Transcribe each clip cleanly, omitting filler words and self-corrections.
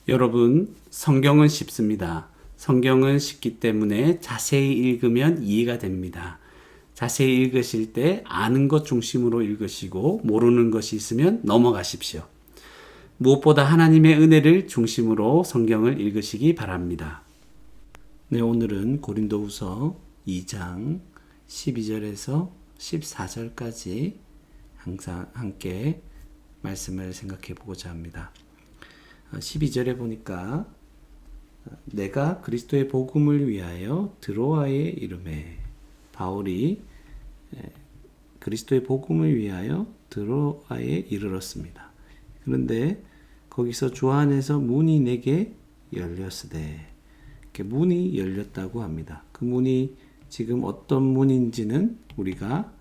여러분, 성경은 쉽습니다. 성경은 쉽기 때문에 자세히 읽으면 이해가 됩니다. 자세히 읽으실 때 아는 것 중심으로 읽으시고 모르는 것이 있으면 넘어가십시오. 무엇보다 하나님의 은혜를 중심으로 성경을 읽으시기 바랍니다. 네, 오늘은 고린도후서 2장 12절에서 14절까지 항상 함께 말씀을 생각해 보고자 합니다. 12절에 보니까 내가 그리스도의 복음을 위하여 드로아에 이르매, 바울이 그리스도의 복음을 위하여 드로아에 이르렀습니다. 그런데 거기서 주 안에서 문이 내게 열렸으되, 이렇게 문이 열렸다고 합니다. 그 문이 지금 어떤 문인지는 우리가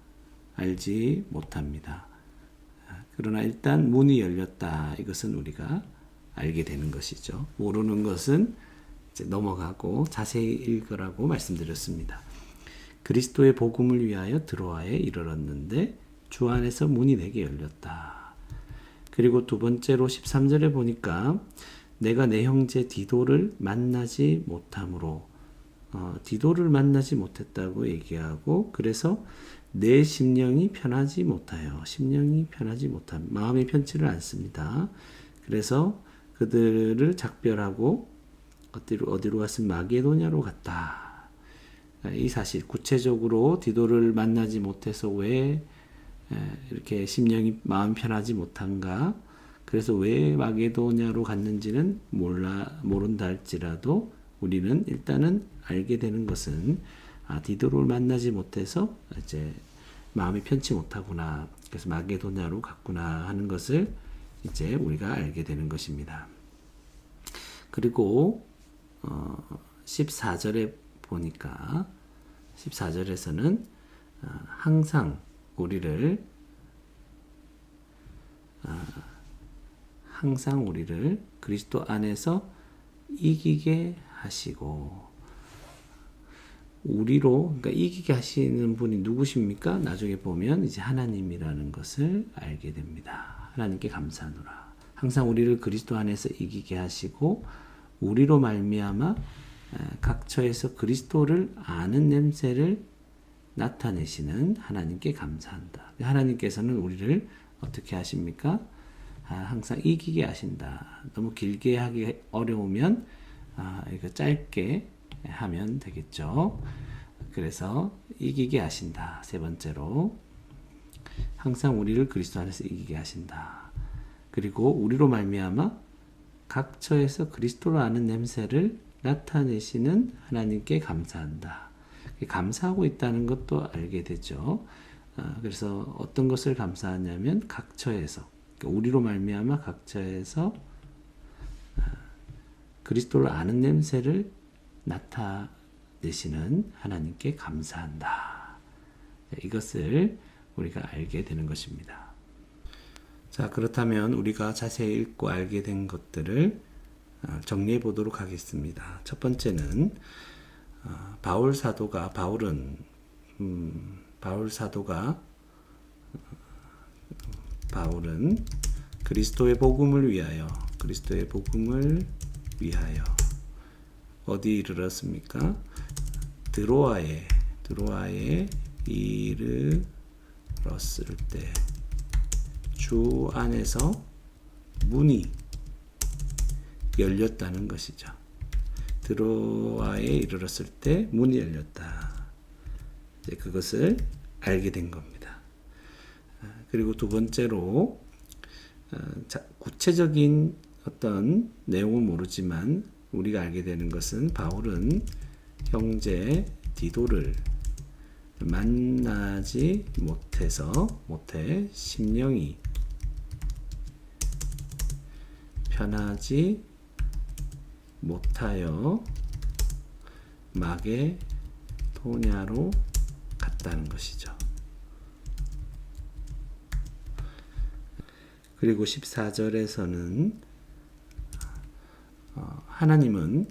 알지 못합니다. 그러나 일단 문이 열렸다, 이것은 우리가 알게 되는 것이죠. 모르는 것은 이제 넘어가고 자세히 읽으라고 말씀드렸습니다. 그리스도의 복음을 위하여 드로아에 이르렀는데 주 안에서 문이 내게 열렸다. 그리고 두 번째로 13절에 보니까 내가 내 형제 디도를 만나지 못함으로, 디도를 만나지 못했다고 얘기하고, 그래서 내 심령이 편하지 못하여, 심령이 편하지 못함, 마음이 편치를 않습니다. 그래서 그들을 작별하고 어디로 갔으면 마게도냐로 갔다. 이 사실, 구체적으로 디도를 만나지 못해서 왜 이렇게 심령이 마음 편하지 못한가, 그래서 왜 마게도냐로 갔는지는 모른다 할지라도 우리는 일단은 알게 되는 것은, 디도를 만나지 못해서 이제 마음이 편치 못하구나, 그래서 마게도냐로 갔구나 하는 것을 이제 우리가 알게 되는 것입니다. 그리고 14절에 보니까 14절에서는 항상 우리를 그리스도 안에서 이기게 하시고, 그러니까 이기게 하시는 분이 누구십니까? 나중에 보면 이제 하나님이라는 것을 알게 됩니다. 하나님께 감사하노라. 항상 우리를 그리스도 안에서 이기게 하시고, 우리로 말미암아 각 처에서 그리스도를 아는 냄새를 나타내시는 하나님께 감사한다. 하나님께서는 우리를 어떻게 하십니까? 항상 이기게 하신다. 너무 길게 하기 어려우면 이거 짧게 하면 되겠죠. 그래서 이기게 하신다. 세 번째로, 항상 우리를 그리스도 안에서 이기게 하신다. 그리고 우리로 말미암아 각 처에서 그리스도를 아는 냄새를 나타내시는 하나님께 감사한다. 감사하고 있다는 것도 알게 되죠. 그래서 어떤 것을 감사하냐면 각 처에서, 우리로 말미암아 각 처에서 그리스도를 아는 냄새를 나타내시는 하나님께 감사한다. 이것을 우리가 알게 되는 것입니다. 자, 그렇다면 우리가 자세히 읽고 알게 된 것들을 정리해 보도록 하겠습니다. 첫 번째는 바울은 그리스도의 복음을 위하여 어디 이르렀습니까? 드로아에 이르렀을 때 주 안에서 문이 열렸다는 것이죠. 드로아에 이르렀을 때 문이 열렸다. 이제 그것을 알게 된 겁니다. 그리고 두 번째로, 구체적인 어떤 내용은 모르지만 우리가 알게 되는 것은, 바울은 형제 디도를 만나지 못해 심령이 편하지 못하여 마게도냐로 갔다는 것이죠. 그리고 14절에서는 하나님은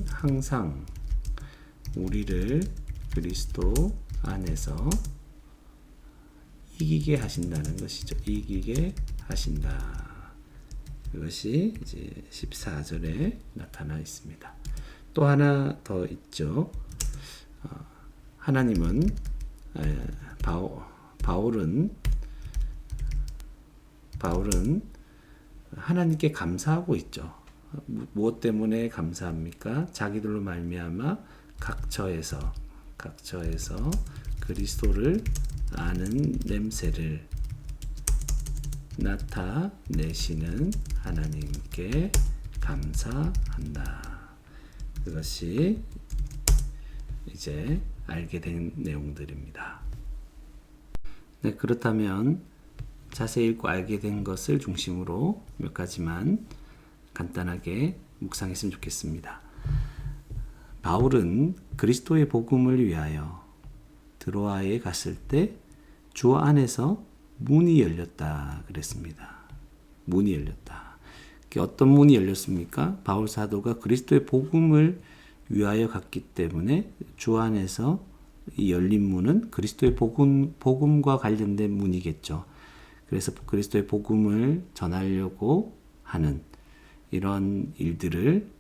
항상 우리를 그리스도 안에서 이기게 하신다는 것이죠. 이기게 하신다. 그것이 이제 14절에 나타나 있습니다. 또 하나 더 있죠. 하나님은 바울은 하나님께 감사하고 있죠. 무엇 때문에 감사합니까? 자기들로 말미암아 각처에서 그리스도를 아는 냄새를 나타내시는 하나님께 감사한다. 그것이 이제 알게 된 내용들입니다. 네, 그렇다면 자세히 읽고 알게 된 것을 중심으로 몇 가지만 간단하게 묵상했으면 좋겠습니다. 바울은 그리스도의 복음을 위하여 드로아에 갔을 때 주 안에서 문이 열렸다 그랬습니다. 문이 열렸다. 어떤 문이 열렸습니까? 바울 사도가 그리스도의 복음을 위하여 갔기 때문에 주 안에서 이 열린 문은 그리스도의 복음과 관련된 문이겠죠. 그래서 그리스도의 복음을 전하려고 하는 이런 일들을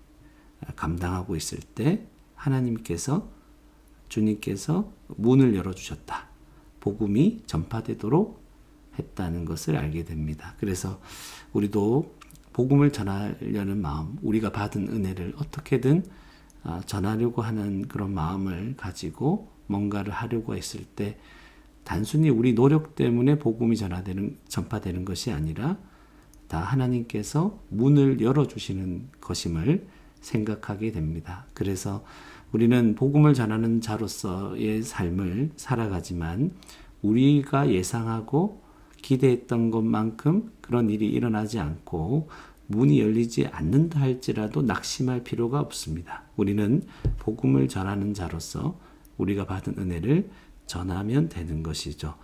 감당하고 있을 때 주님께서 문을 열어주셨다. 복음이 전파되도록 했다는 것을 알게 됩니다. 그래서 우리도 복음을 전하려는 마음, 우리가 받은 은혜를 어떻게든 전하려고 하는 그런 마음을 가지고 뭔가를 하려고 했을 때 단순히 우리 노력 때문에 복음이 전파되는 것이 아니라 다 하나님께서 문을 열어주시는 것임을 생각하게 됩니다. 그래서 우리는 복음을 전하는 자로서의 삶을 살아가지만 우리가 예상하고 기대했던 것만큼 그런 일이 일어나지 않고 문이 열리지 않는다 할지라도 낙심할 필요가 없습니다. 우리는 복음을 전하는 자로서 우리가 받은 은혜를 전하면 되는 것이죠.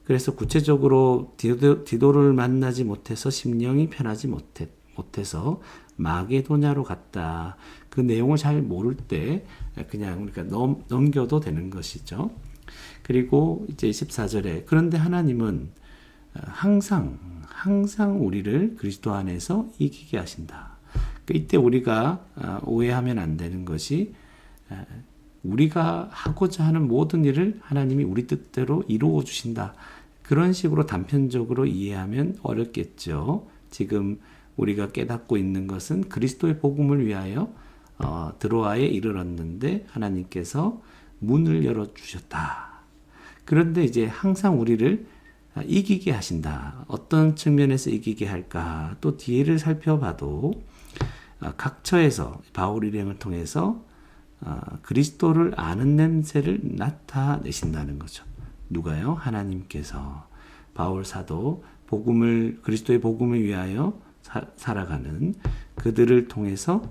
그래서 구체적으로 디도를 만나지 못해서 심령이 편하지 못해서 마게도냐로 갔다. 그 내용을 잘 모를 때 그냥 우리가 넘겨도 되는 것이죠. 그리고 이제 14절에 그런데 하나님은 항상 우리를 그리스도 안에서 이기게 하신다. 이때 우리가 오해하면 안 되는 것이 우리가 하고자 하는 모든 일을 하나님이 우리 뜻대로 이루어 주신다. 그런 식으로 단편적으로 이해하면 어렵겠죠. 지금 우리가 깨닫고 있는 것은 그리스도의 복음을 위하여 드로아에 이르렀는데 하나님께서 문을 열어주셨다. 그런데 이제 항상 우리를 이기게 하신다. 어떤 측면에서 이기게 할까? 또 뒤를 살펴봐도 각처에서 바울 일행을 통해서 그리스도를 아는 냄새를 나타내신다는 거죠. 누가요? 하나님께서 바울 사도 그리스도의 복음을 위하여 살아가는 그들을 통해서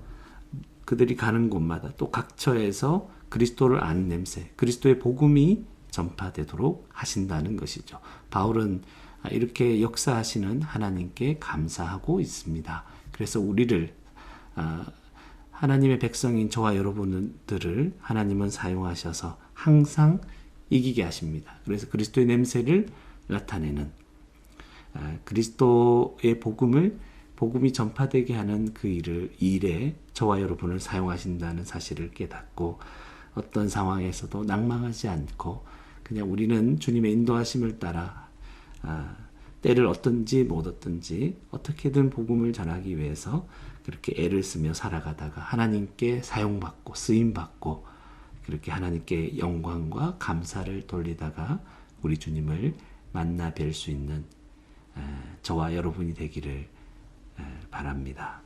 그들이 가는 곳마다 또 각처에서 그리스도를 아는 냄새, 그리스도의 복음이 전파되도록 하신다는 것이죠. 바울은 이렇게 역사하시는 하나님께 감사하고 있습니다. 그래서 우리를 하나님의 백성인 저와 여러분들을 하나님은 사용하셔서 항상 이기게 하십니다. 그래서 그리스도의 냄새를 나타내는 그리스도의 복음이 전파되게 하는 그 일에 저와 여러분을 사용하신다는 사실을 깨닫고 어떤 상황에서도 낭망하지 않고 그냥 우리는 주님의 인도하심을 따라 때를 얻든지 못 얻든지 어떻게든 복음을 전하기 위해서 그렇게 애를 쓰며 살아가다가 하나님께 사용받고 쓰임받고 그렇게 하나님께 영광과 감사를 돌리다가 우리 주님을 만나 뵐 수 있는 저와 여러분이 되기를 바랍니다.